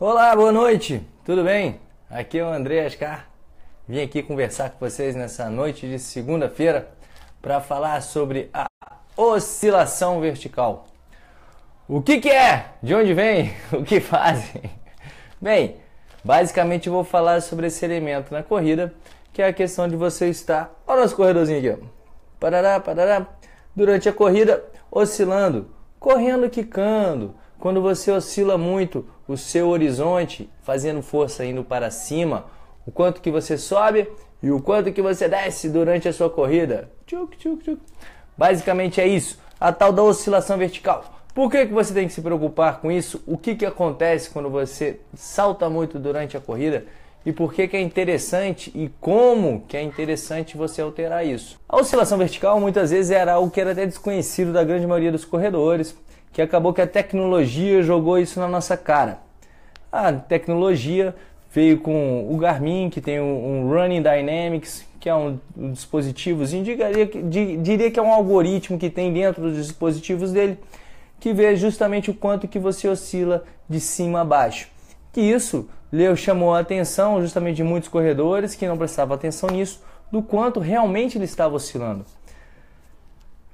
Olá, boa noite, tudo bem? Aqui é o André Ascar. Vim aqui conversar com vocês nessa noite de segunda-feira para falar sobre a oscilação vertical. O que é? De onde vem? O que fazem? Bem, basicamente eu vou falar sobre esse elemento na corrida, que é a questão de você estar, olha o nosso corredorzinho aqui, ó. Parará, parará, durante a corrida oscilando, correndo, quicando. Quando você oscila muito o seu horizonte, fazendo força indo para cima, o quanto que você sobe e o quanto que você desce durante a sua corrida. Tchuc, tchuc, tchuc. Basicamente é isso, a tal da oscilação vertical. Por que você tem que se preocupar com isso? O que acontece quando você salta muito durante a corrida? E por que é interessante e como que é interessante você alterar isso? A oscilação vertical muitas vezes era algo que era até desconhecido da grande maioria dos corredores, que acabou que a tecnologia jogou isso na nossa cara. A tecnologia veio com o Garmin, que tem um Running Dynamics, que é um dispositivozinho, diria que é um algoritmo que tem dentro dos dispositivos dele, que vê justamente o quanto que você oscila de cima a baixo. Que isso chamou a atenção justamente de muitos corredores que não prestavam atenção nisso, do quanto realmente ele estava oscilando.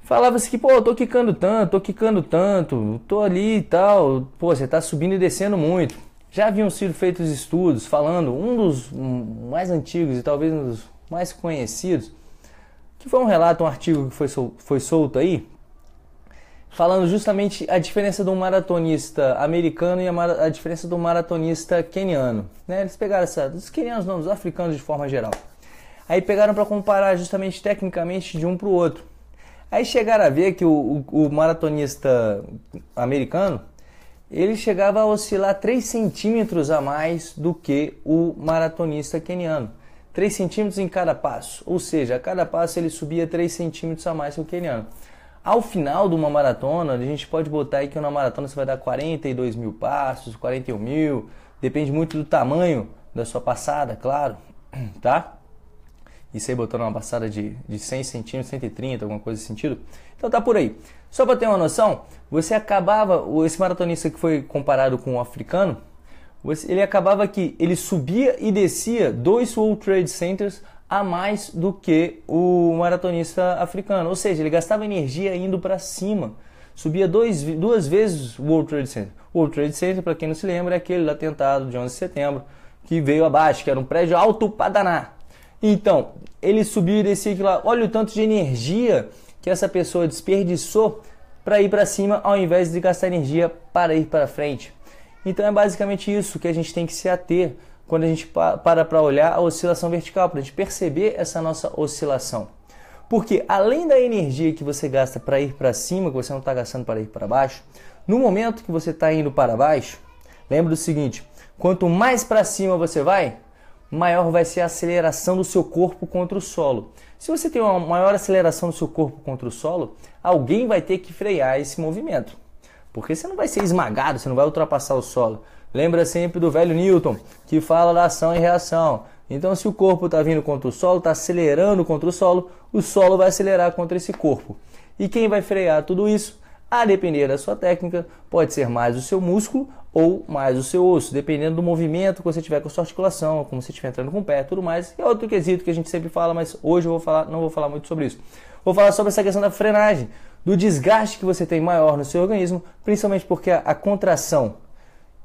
Falava-se que, eu tô quicando tanto, tô ali e tal, você tá subindo e descendo muito. Já haviam sido feitos estudos falando, um dos mais antigos e talvez um dos mais conhecidos, que foi um relato, um artigo que foi solto aí, falando justamente a diferença de um maratonista americano e a diferença de um maratonista queniano. Né? Eles pegaram dos quenianos não, dos africanos de forma geral. Aí pegaram para comparar justamente tecnicamente de um para o outro. Aí chegaram a ver que o maratonista americano, ele chegava a oscilar 3 centímetros a mais do que o maratonista queniano. 3 centímetros em cada passo, ou seja, a cada passo ele subia 3 centímetros a mais que o queniano. Ao final de uma maratona, a gente pode botar aí que na maratona você vai dar 42 mil passos, 41 mil, depende muito do tamanho da sua passada, claro, tá? Isso aí botando uma passada de 100 centímetros, 130, alguma coisa nesse sentido. Então tá por aí. Só para ter uma noção, esse maratonista que foi comparado com o africano, ele acabava que ele subia e descia 2 World Trade Centers a mais do que o maratonista africano. Ou seja, ele gastava energia indo para cima. Subia duas vezes o World Trade Center. O World Trade Center, para quem não se lembra, é aquele atentado de 11 de setembro que veio abaixo, que era um prédio alto para danar. Então, ele subiu e descia aquilo lá. Olha o tanto de energia que essa pessoa desperdiçou para ir para cima, ao invés de gastar energia para ir para frente. Então é basicamente isso que a gente tem que se ater quando a gente para olhar a oscilação vertical, para a gente perceber essa nossa oscilação. Porque além da energia que você gasta para ir para cima, que você não está gastando para ir para baixo, no momento que você está indo para baixo, lembra do seguinte, quanto mais para cima você vai, maior vai ser a aceleração do seu corpo contra o solo. Se você tem uma maior aceleração do seu corpo contra o solo, alguém vai ter que frear esse movimento. Porque você não vai ser esmagado, você não vai ultrapassar o solo. Lembra sempre do velho Newton, que fala da ação e reação. Então, se o corpo está vindo contra o solo, está acelerando contra o solo vai acelerar contra esse corpo. E quem vai frear tudo isso? A depender da sua técnica, pode ser mais o seu músculo ou mais o seu osso, dependendo do movimento que você tiver com a sua articulação, como você estiver entrando com o pé, tudo mais. É outro quesito que a gente sempre fala, mas hoje eu não vou falar muito sobre isso. Vou falar sobre essa questão da frenagem, do desgaste que você tem maior no seu organismo, principalmente porque a contração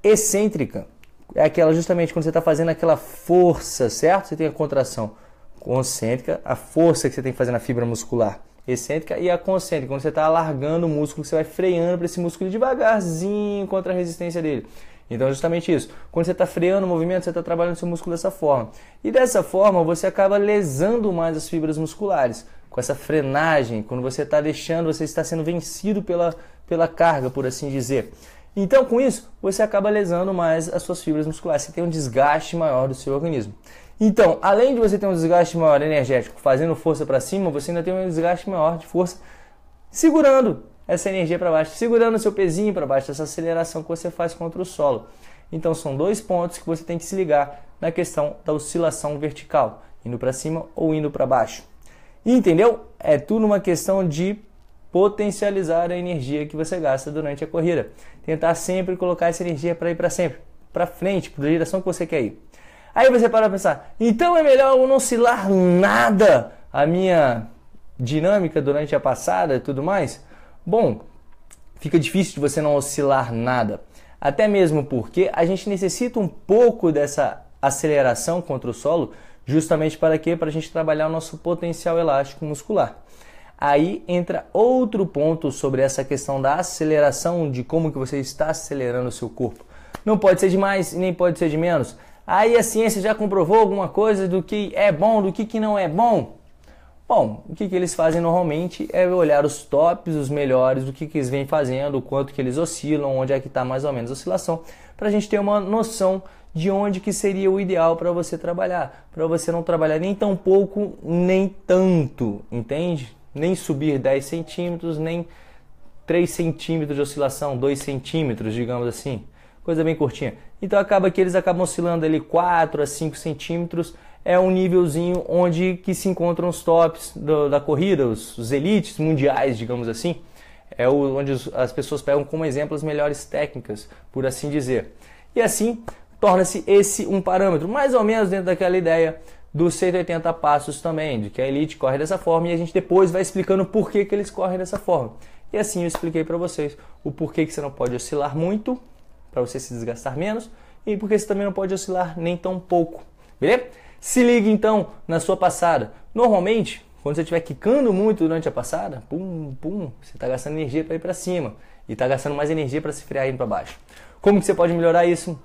excêntrica é aquela justamente quando você está fazendo aquela força, certo? Você tem a contração concêntrica, a força que você tem que fazer na fibra muscular excêntrica, e a concêntrica, quando você está alargando o músculo, você vai freando para esse músculo devagarzinho contra a resistência dele. Então é justamente isso. Quando você está freando o movimento, você está trabalhando seu músculo dessa forma. E dessa forma, você acaba lesando mais as fibras musculares. Com essa frenagem, quando você está deixando, você está sendo vencido pela carga, por assim dizer. Então, com isso, você acaba lesando mais as suas fibras musculares. Você tem um desgaste maior do seu organismo. Então, além de você ter um desgaste maior energético fazendo força para cima, você ainda tem um desgaste maior de força segurando essa energia para baixo, segurando o seu pezinho para baixo, essa aceleração que você faz contra o solo. Então, são 2 pontos que você tem que se ligar na questão da oscilação vertical, indo para cima ou indo para baixo. Entendeu? É tudo uma questão de potencializar a energia que você gasta durante a corrida. Tentar sempre colocar essa energia para ir para sempre. para frente, para a direção que você quer ir. Aí você para pensar, então é melhor eu não oscilar nada a minha dinâmica durante a passada e tudo mais? Bom, fica difícil de você não oscilar nada. Até mesmo porque a gente necessita um pouco dessa aceleração contra o solo, justamente para quê? Para a gente trabalhar o nosso potencial elástico muscular. Aí entra outro ponto sobre essa questão da aceleração, de como que você está acelerando o seu corpo. Não pode ser de mais e nem pode ser de menos. Aí a ciência já comprovou alguma coisa do que é bom, do que não é bom? Bom, o que eles fazem normalmente é olhar os tops, os melhores, do que eles vêm fazendo, o quanto que eles oscilam, onde é que está mais ou menos a oscilação, para a gente ter uma noção de onde que seria o ideal para você trabalhar, para você não trabalhar nem tão pouco, nem tanto, entende? Nem subir 10 centímetros, nem 3 centímetros de oscilação, 2 centímetros, digamos assim, coisa bem curtinha. Então acaba que eles acabam oscilando ali 4 a 5 centímetros, é um nívelzinho onde que se encontram os tops da corrida, os elites mundiais, digamos assim. É onde as pessoas pegam como exemplo as melhores técnicas, por assim dizer. E assim, torna-se esse um parâmetro, mais ou menos dentro daquela ideia dos 180 passos também, de que a elite corre dessa forma, e a gente depois vai explicando por que eles correm dessa forma. E assim eu expliquei para vocês o porquê que você não pode oscilar muito, para você se desgastar menos, e porque você também não pode oscilar nem tão pouco, beleza? Se ligue então na sua passada. Normalmente, quando você estiver quicando muito durante a passada, você está gastando energia para ir para cima e está gastando mais energia para se frear indo para baixo. Como que você pode melhorar isso?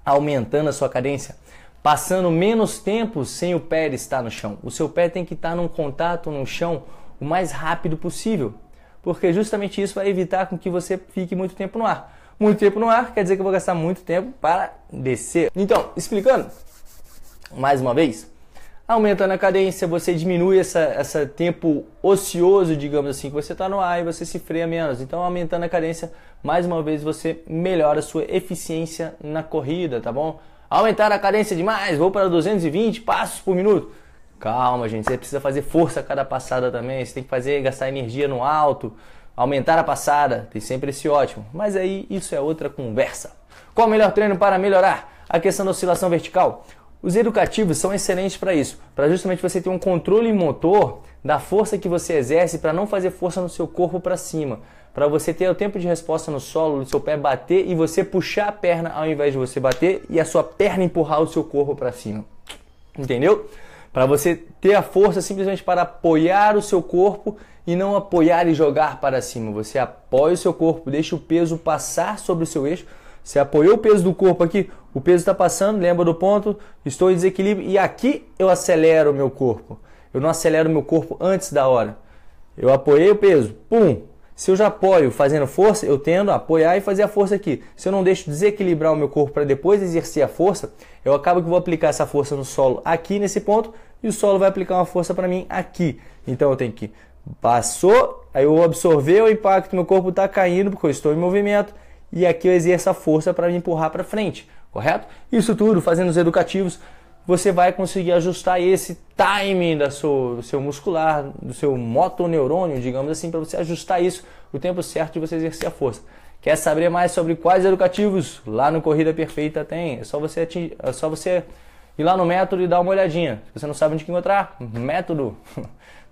Aumentando a sua cadência, passando menos tempo sem o pé estar no chão. O seu pé tem que estar num contato no chão o mais rápido possível, porque justamente isso vai evitar com que você fique muito tempo no ar. Muito tempo no ar quer dizer que eu vou gastar muito tempo para descer. Então, explicando mais uma vez, aumentando a cadência, você diminui esse tempo ocioso, digamos assim, que você está no ar e você se freia menos. Então, aumentando a cadência, mais uma vez você melhora a sua eficiência na corrida, tá bom? Aumentar a cadência demais, vou para 220 passos por minuto. Calma, gente, você precisa fazer força a cada passada também, você tem que gastar energia no alto, aumentar a passada, tem sempre esse ótimo. Mas aí, isso é outra conversa. Qual o melhor treino para melhorar a questão da oscilação vertical? Os educativos são excelentes para isso, para justamente você ter um controle motor da força que você exerce para não fazer força no seu corpo para cima, para você ter o tempo de resposta no solo, o seu pé bater e você puxar a perna ao invés de você bater e a sua perna empurrar o seu corpo para cima. Entendeu? Para você ter a força simplesmente para apoiar o seu corpo e não apoiar e jogar para cima. Você apoia o seu corpo, deixa o peso passar sobre o seu eixo. Você apoiou o peso do corpo aqui, o peso está passando, lembra do ponto? Estou em desequilíbrio e aqui eu acelero o meu corpo. Eu não acelero o meu corpo antes da hora. Eu apoiei o peso, pum! Se eu já apoio fazendo força, eu tendo a apoiar e fazer a força aqui. Se eu não deixo desequilibrar o meu corpo para depois exercer a força, eu acabo que vou aplicar essa força no solo aqui nesse ponto e o solo vai aplicar uma força para mim aqui. Então eu tenho que passou, aí eu vou absorver o impacto, meu corpo está caindo porque eu estou em movimento. E aqui eu exerço a força para me empurrar para frente, correto? Isso tudo, fazendo os educativos, você vai conseguir ajustar esse timing do seu muscular, do seu motoneurônio, digamos assim, para você ajustar isso, o tempo certo de você exercer a força. Quer saber mais sobre quais educativos? Lá no Corrida Perfeita tem, é só você ir lá no método e dar uma olhadinha. Se você não sabe onde encontrar, método,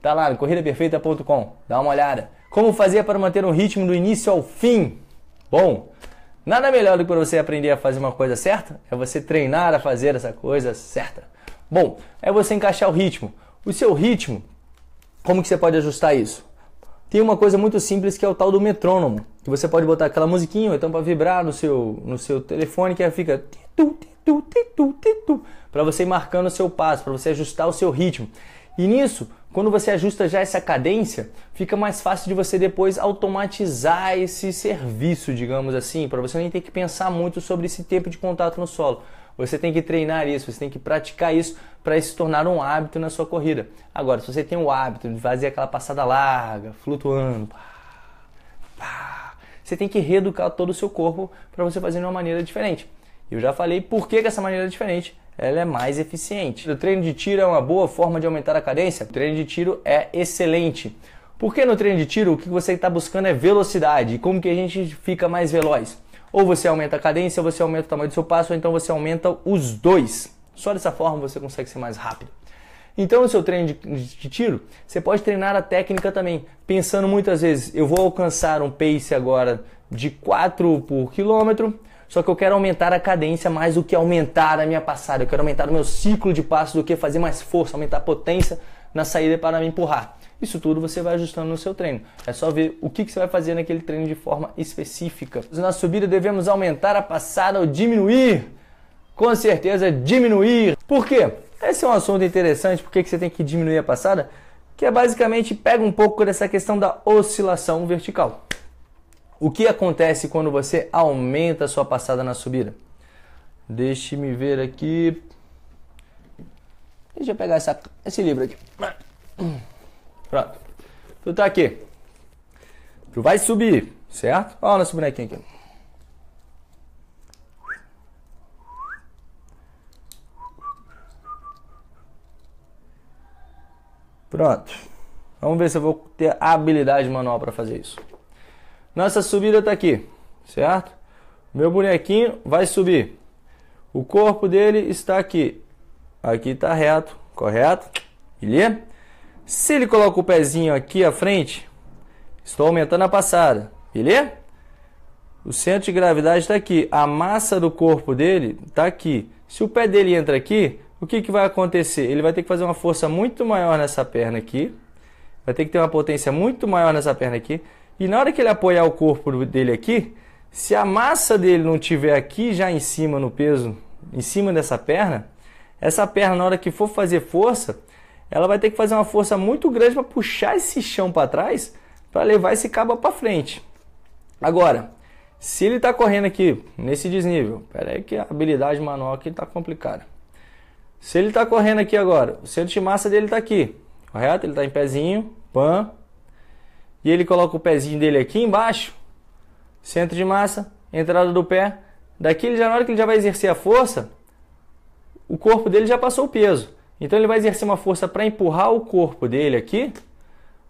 tá lá no corridaperfeita.com, dá uma olhada. Como fazer para manter um ritmo do início ao fim? Bom, nada melhor do que para você aprender a fazer uma coisa certa, é você treinar a fazer essa coisa certa. Bom, é você encaixar o ritmo. O seu ritmo, como que você pode ajustar isso? Tem uma coisa muito simples que é o tal do metrônomo, que você pode botar aquela musiquinha, ou então para vibrar no seu telefone, que fica para você ir marcando o seu passo, para você ajustar o seu ritmo. E nisso, quando você ajusta já essa cadência, fica mais fácil de você depois automatizar esse serviço, digamos assim, para você nem ter que pensar muito sobre esse tempo de contato no solo. Você tem que treinar isso, você tem que praticar isso para isso se tornar um hábito na sua corrida. Agora, se você tem o hábito de fazer aquela passada larga, flutuando, você tem que reeducar todo o seu corpo para você fazer de uma maneira diferente. Eu já falei por que essa maneira é diferente. Ela é mais eficiente. O treino de tiro é uma boa forma de aumentar a cadência? O treino de tiro é excelente. Porque no treino de tiro o que você está buscando é velocidade. E como que a gente fica mais veloz? Ou você aumenta a cadência, ou você aumenta o tamanho do seu passo, ou então você aumenta os dois. Só dessa forma você consegue ser mais rápido. Então, no seu treino de tiro, você pode treinar a técnica também, pensando muitas vezes, eu vou alcançar um pace agora de 4 por quilômetro, só que eu quero aumentar a cadência mais do que aumentar a minha passada. Eu quero aumentar o meu ciclo de passos do que fazer mais força, aumentar a potência na saída para me empurrar. Isso tudo você vai ajustando no seu treino. É só ver o que você vai fazer naquele treino de forma específica. Na subida devemos aumentar a passada ou diminuir? Com certeza diminuir. Por quê? Esse é um assunto interessante, porque você tem que diminuir a passada, que é basicamente pega um pouco dessa questão da oscilação vertical. O que acontece quando você aumenta a sua passada na subida? Deixe-me ver aqui. Deixa eu pegar esse livro aqui. Pronto. Tu tá aqui. Tu vai subir, certo? Olha o nosso bonequinho aqui. Pronto. Vamos ver se eu vou ter a habilidade manual para fazer isso. Nossa subida está aqui, certo? Meu bonequinho vai subir. O corpo dele está aqui. Aqui está reto, correto? Beleza? Se ele coloca o pezinho aqui à frente, estou aumentando a passada. Beleza? O centro de gravidade está aqui. A massa do corpo dele está aqui. Se o pé dele entra aqui, o que vai acontecer? Ele vai ter que fazer uma força muito maior nessa perna aqui. Vai ter que ter uma potência muito maior nessa perna aqui. E na hora que ele apoiar o corpo dele aqui, se a massa dele não estiver aqui já em cima no peso, em cima dessa perna, essa perna na hora que for fazer força, ela vai ter que fazer uma força muito grande para puxar esse chão para trás, para levar esse cabo para frente. Agora, se ele está correndo aqui nesse desnível, espera aí que a habilidade manual aqui está complicada. Se ele está correndo aqui agora, o centro de massa dele está aqui, correto? Ele está em pezinho, pã, e ele coloca o pezinho dele aqui embaixo, centro de massa, entrada do pé, daqui na hora que ele já vai exercer a força, o corpo dele já passou o peso. Então ele vai exercer uma força para empurrar o corpo dele aqui,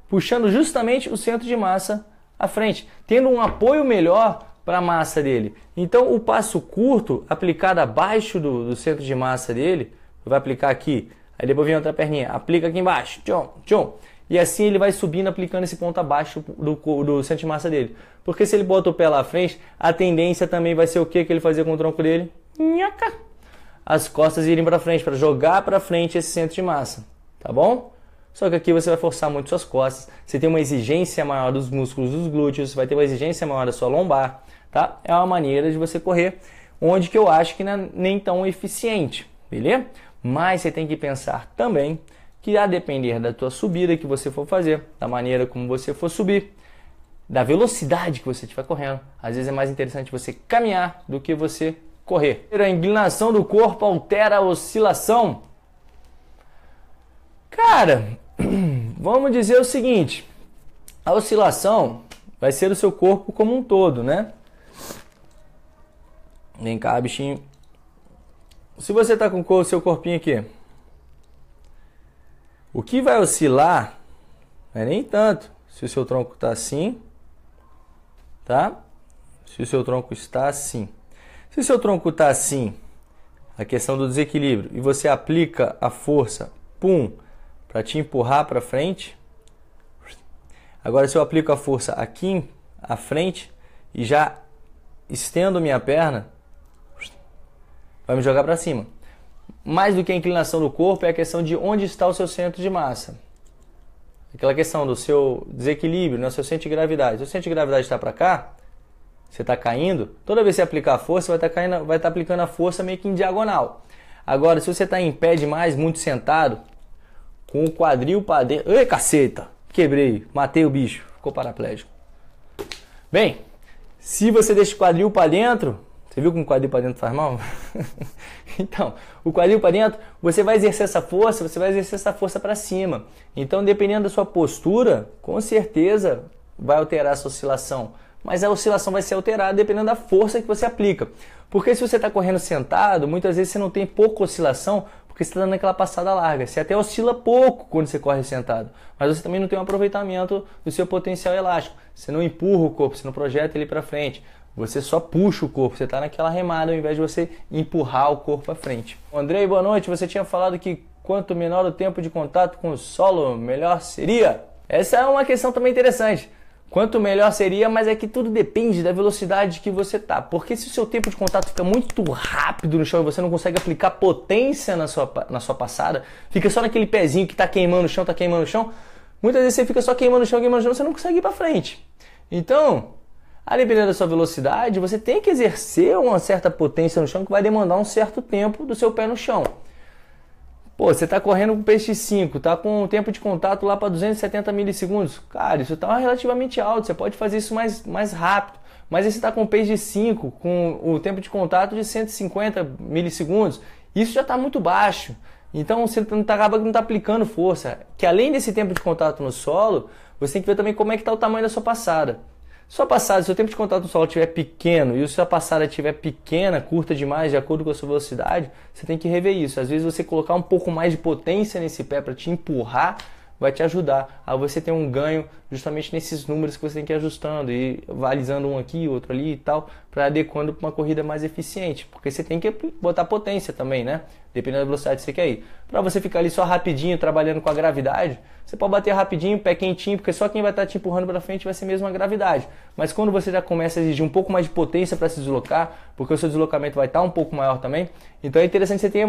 puxando justamente o centro de massa à frente, tendo um apoio melhor para a massa dele. Então o passo curto, aplicado abaixo do centro de massa dele, vai aplicar aqui, aí depois vem outra perninha, aplica aqui embaixo, tchum, tchum. E assim ele vai subindo, aplicando esse ponto abaixo do centro de massa dele. Porque se ele bota o pé lá à frente, a tendência também vai ser o que ele fazia com o tronco dele? Nhaca! As costas irem para frente, para jogar para frente esse centro de massa, tá bom? Só que aqui você vai forçar muito suas costas, você tem uma exigência maior dos músculos dos glúteos, vai ter uma exigência maior da sua lombar, tá? É uma maneira de você correr, onde que eu acho que não é nem tão eficiente, beleza? Mas você tem que pensar também que a depender da tua subida que você for fazer, da maneira como você for subir, da velocidade que você estiver correndo, às vezes é mais interessante você caminhar do que você correr. A inclinação do corpo altera a oscilação. Cara, vamos dizer o seguinte, a oscilação vai ser o seu corpo como um todo, né? Vem cá, bichinho. Se você está com o seu corpinho aqui, o que vai oscilar não é nem tanto se o seu tronco está assim, tá? Se o seu tronco está assim. Se o seu tronco está assim, a questão do desequilíbrio, e você aplica a força, pum, para te empurrar para frente. Agora se eu aplico a força aqui à frente e já estendo minha perna, vai me jogar para cima. Mais do que a inclinação do corpo é a questão de onde está o seu centro de massa. Aquela questão do seu desequilíbrio, né? O seu centro de gravidade. Se o centro de gravidade está para cá, você está caindo, toda vez que você aplicar a força, vai estar aplicando a força meio que em diagonal. Agora, se você está em pé demais, muito sentado, com o quadril para dentro... Ei, caceta! Quebrei, matei o bicho, ficou paraplégico. Bem, se você deixa o quadril para dentro... Você viu como o quadril para dentro faz mal? Então, o quadril para dentro, você vai exercer essa força para cima. Então, dependendo da sua postura, com certeza vai alterar essa oscilação. Mas a oscilação vai ser alterada dependendo da força que você aplica. Porque se você está correndo sentado, muitas vezes você não tem pouca oscilação, porque você está dando aquela passada larga. Você até oscila pouco quando você corre sentado, mas você também não tem um aproveitamento do seu potencial elástico. Você não empurra o corpo, você não projeta ele para frente. Você só puxa o corpo, você está naquela remada ao invés de você empurrar o corpo para frente. Andrei, boa noite. Você tinha falado que quanto menor o tempo de contato com o solo, melhor seria? Essa é uma questão também interessante. Quanto melhor seria, mas é que tudo depende da velocidade que você tá. Porque se o seu tempo de contato fica muito rápido no chão e você não consegue aplicar potência na sua passada, fica só naquele pezinho que tá queimando o chão, muitas vezes você fica só queimando o chão, você não consegue ir para frente. Então, a depender da sua velocidade, você tem que exercer uma certa potência no chão que vai demandar um certo tempo do seu pé no chão. Pô, você está correndo com PX5, está com um tempo de contato lá para 270 milissegundos. Cara, isso está relativamente alto, você pode fazer isso mais rápido. Mas aí você está com um PX5, com o tempo de contato de 150 milissegundos, isso já está muito baixo. Então você acaba que não está aplicando força. Que além desse tempo de contato no solo, você tem que ver também como é que está o tamanho da sua passada. Sua passada, se o tempo de contato no solo estiver pequeno e a sua passada estiver pequena, curta demais, de acordo com a sua velocidade, você tem que rever isso. Às vezes você colocar um pouco mais de potência nesse pé para te empurrar, vai te ajudar a você ter um ganho justamente nesses números que você tem que ir ajustando e balizando um aqui, outro ali e tal, para adequando para uma corrida mais eficiente. Porque você tem que botar potência também, né? Dependendo da velocidade que você quer ir. Para você ficar ali só rapidinho, trabalhando com a gravidade, você pode bater rapidinho, pé quentinho, porque só quem vai estar te empurrando para frente vai ser mesmo a gravidade. Mas quando você já começa a exigir um pouco mais de potência para se deslocar, porque o seu deslocamento vai estar um pouco maior também, então é interessante que você tenha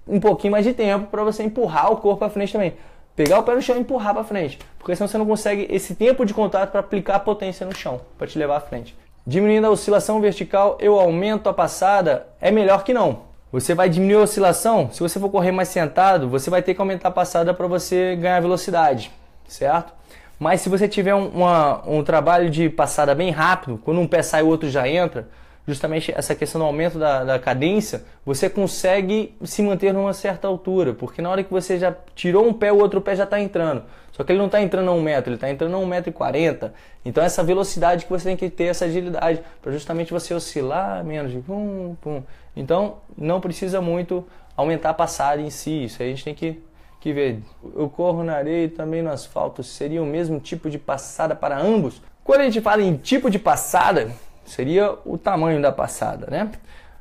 um pouquinho mais de tempo para você empurrar o corpo para frente também. Pegar o pé no chão e empurrar para frente, porque senão você não consegue esse tempo de contato para aplicar a potência no chão, para te levar à frente. Diminuindo a oscilação vertical, eu aumento a passada, é melhor que não. Você vai diminuir a oscilação, se você for correr mais sentado, você vai ter que aumentar a passada para você ganhar velocidade, certo? Mas se você tiver um trabalho de passada bem rápido, quando um pé sai o outro já entra, justamente essa questão do aumento da cadência, você consegue se manter numa certa altura, porque na hora que você já tirou um pé, o outro pé já está entrando. Só que ele não está entrando a 1 metro, ele está entrando a 1,40 m. Então essa velocidade que você tem que ter, essa agilidade, para justamente você oscilar menos de pum, pum. Então não precisa muito aumentar a passada em si, isso aí a gente tem que ver. Eu corro na areia e também no asfalto, seria o mesmo tipo de passada para ambos? Quando a gente fala em tipo de passada, seria o tamanho da passada, né?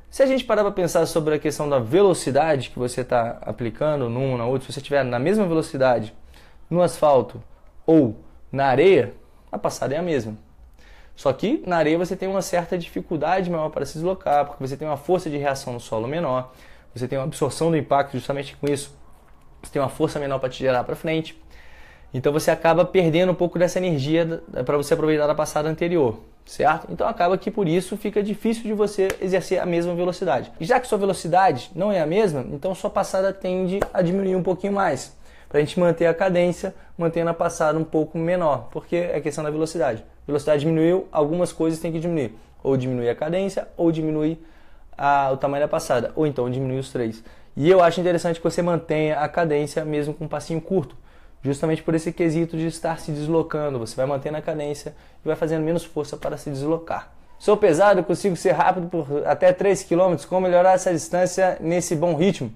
Se a gente parar para pensar sobre a questão da velocidade que você está aplicando num na outro, se você estiver na mesma velocidade no asfalto ou na areia, a passada é a mesma. Só que na areia você tem uma certa dificuldade maior para se deslocar, porque você tem uma força de reação no solo menor, você tem uma absorção do impacto justamente com isso, você tem uma força menor para te gerar para frente. Então você acaba perdendo um pouco dessa energia para você aproveitar da passada anterior, certo? Então acaba que por isso fica difícil de você exercer a mesma velocidade. E já que sua velocidade não é a mesma, então sua passada tende a diminuir um pouquinho mais, para a gente manter a cadência, mantendo a passada um pouco menor, porque é questão da velocidade. Velocidade diminuiu, algumas coisas tem que diminuir. Ou diminuir a cadência, ou diminuir o tamanho da passada, ou então diminuir os três. E eu acho interessante que você mantenha a cadência mesmo com um passinho curto, justamente por esse quesito de estar se deslocando. Você vai mantendo a cadência e vai fazendo menos força para se deslocar. Sou pesado, consigo ser rápido por até 3 km. Como melhorar essa distância nesse bom ritmo?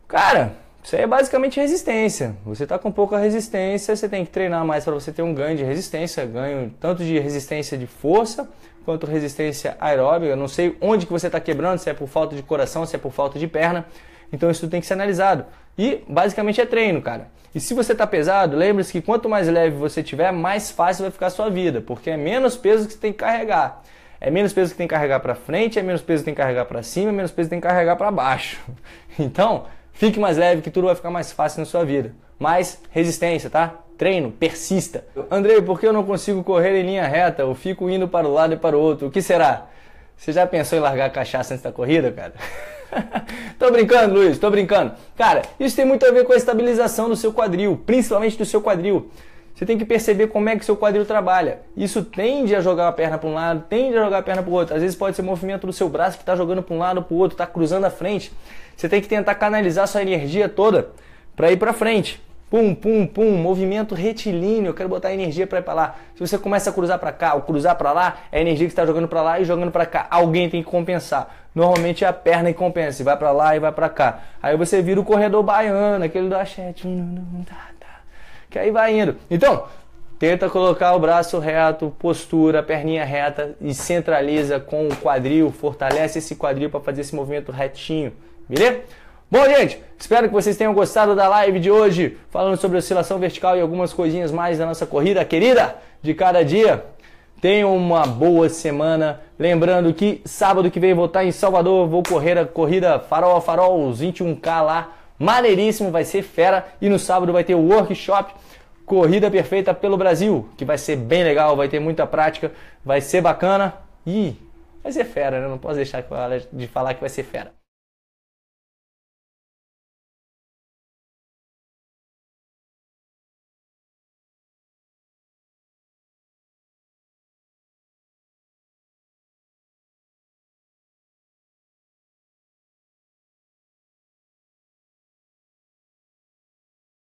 Cara, isso aí é basicamente resistência. Você está com pouca resistência, você tem que treinar mais para você ter um ganho de resistência, ganho tanto de resistência de força quanto resistência aeróbica. Eu não sei onde que você está quebrando, se é por falta de coração, se é por falta de perna. Então isso tem que ser analisado. E basicamente é treino, cara. E se você está pesado, lembre-se que quanto mais leve você tiver, mais fácil vai ficar a sua vida, porque é menos peso que você tem que carregar. É menos peso que tem que carregar para frente, é menos peso que tem que carregar para cima, é menos peso que tem que carregar para baixo. Então, fique mais leve que tudo vai ficar mais fácil na sua vida. Mais resistência, tá? Treino, persista. Andrei, por que eu não consigo correr em linha reta? Eu fico indo para o lado e para o outro. O que será? Você já pensou em largar a cachaça antes da corrida, cara? Tô brincando, Luiz, tô brincando. Cara, isso tem muito a ver com a estabilização do seu quadril, principalmente do seu quadril. Você tem que perceber como é que o seu quadril trabalha. Isso tende a jogar a perna para um lado, tende a jogar a perna para o outro. Às vezes pode ser movimento do seu braço que está jogando para um lado, para o outro, está cruzando a frente. Você tem que tentar canalizar sua energia toda para ir para frente. Pum, pum, pum, movimento retilíneo, eu quero botar energia para ir para lá. Se você começa a cruzar para cá ou cruzar para lá, é a energia que está jogando para lá e jogando para cá. Alguém tem que compensar. Normalmente é a perna que compensa, vai para lá e vai para cá. Aí você vira o corredor baiano, aquele do axé, que aí vai indo. Então, tenta colocar o braço reto, postura, perninha reta e centraliza com o quadril, fortalece esse quadril para fazer esse movimento retinho, beleza? Bom, gente, espero que vocês tenham gostado da live de hoje, falando sobre oscilação vertical e algumas coisinhas mais da nossa corrida querida de cada dia. Tenham uma boa semana. Lembrando que sábado que vem vou estar em Salvador, vou correr a corrida farol a farol, os 21K lá, maneiríssimo, vai ser fera. E no sábado vai ter o workshop Corrida Perfeita pelo Brasil, que vai ser bem legal, vai ter muita prática, vai ser bacana e vai ser fera, né? Não posso deixar de falar que vai ser fera.